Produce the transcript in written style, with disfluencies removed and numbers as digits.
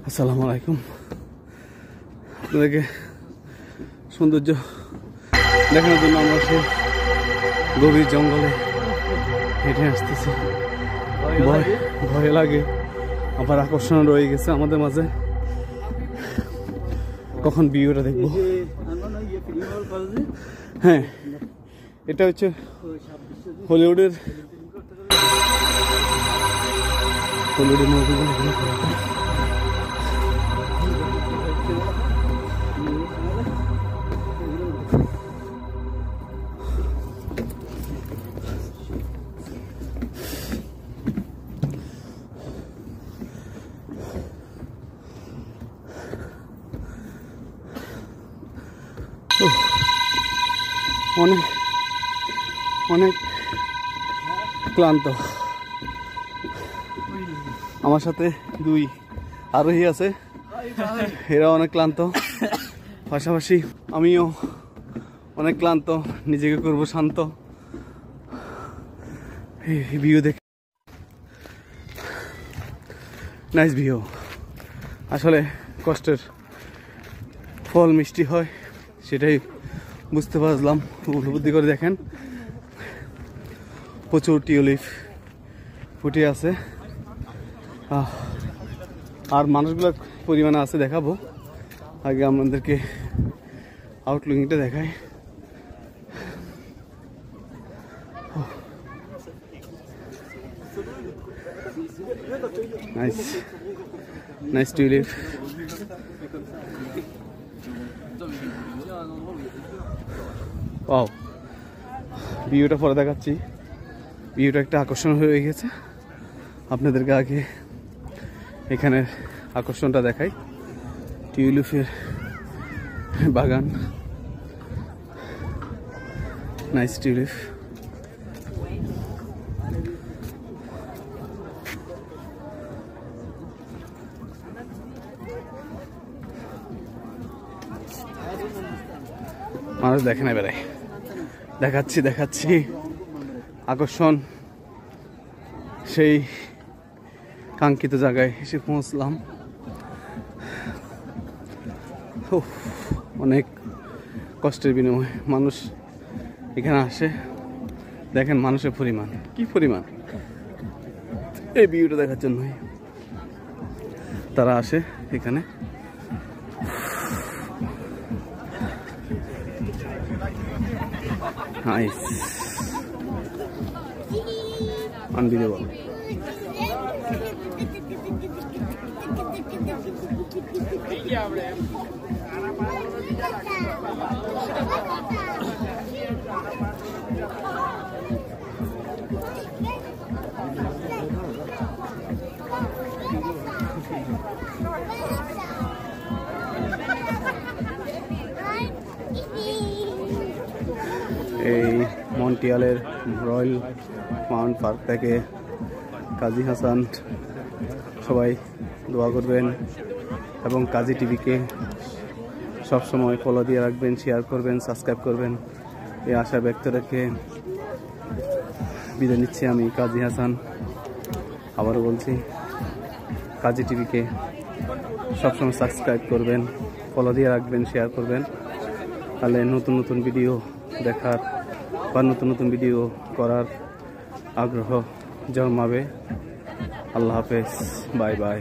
আসসালামু আলাইকুম। আপনাদেরকে সৌন্দর্য দেখানোর জন্য আমরা সেই গভীর জঙ্গলে হেঁটে আসতেছি। ভয় লাগে, আবার আকর্ষণ রয়ে গেছে আমাদের মাঝে। কখন ভিউটা দেখবো? হ্যাঁ, এটা হচ্ছে হলিউডের মুভিগুলো। অনেক অনেক ক্লান্ত। আমার সাথে দুই আরোহী আছে, এরা অনেক ক্লান্ত, পাশাপাশি আমিও অনেক ক্লান্ত। নিজেকে করব শান্ত। ভিউ দেখে নাইস ভিউ। আসলে কষ্টের ফল মিষ্টি হয়, সেটাই বুঝতে পারলাম। উপলব্ধি করে দেখেন, প্রচুর টিউলিপ ফুটে আছে, আর মানুষগুলোর পরিমাণে আছে দেখাবো। আগে আমাদেরকে আউটলুকিংটা দেখাই। Nice nice tulip. ওয়াও, ভিউটা পরে দেখাচ্ছি। ভিউটা একটা আকর্ষণ হয়ে গেছে। আপনাদেরকে আগে এখানের আকর্ষণটা দেখাই। টিউলিপের বাগান, নাইস টিউলিপ। মানুষ দেখে না বেড়ায়। দেখাচ্ছি আকর্ষণ। সেই কাঙ্ক্ষিত জায়গায় এসে পৌঁছলাম। অনেক কষ্টের বিনিময়ে মানুষ এখানে আসে। দেখেন মানুষের পরিমাণ, কি পরিমাণ! এই ভিউটা দেখার জন্যই তারা আসে এখানে। Nice, unbelievable. এই মন্টিয়ালের রয়্যাল মাউন্ট পার্ক থেকে কাজী হাসান। সবাই দোয়া করবেন এবং কাজী টিভিকে সবসময় ফলো দিয়ে রাখবেন, শেয়ার করবেন, সাবস্ক্রাইব করবেন। এই আশা ব্যক্ত রেখে বিদায় নিচ্ছি আমি, কাজী হাসান। আবারও বলছি, কাজী টিভিকে সবসময় সাবস্ক্রাইব করবেন, ফলো দিয়ে রাখবেন, শেয়ার করবেন। তাহলে নতুন নতুন ভিডিও দেখার বা নতুন নতুন ভিডিও করার আগ্রহ জন্মাবে। আল্লাহ হাফেজ, বাই বাই।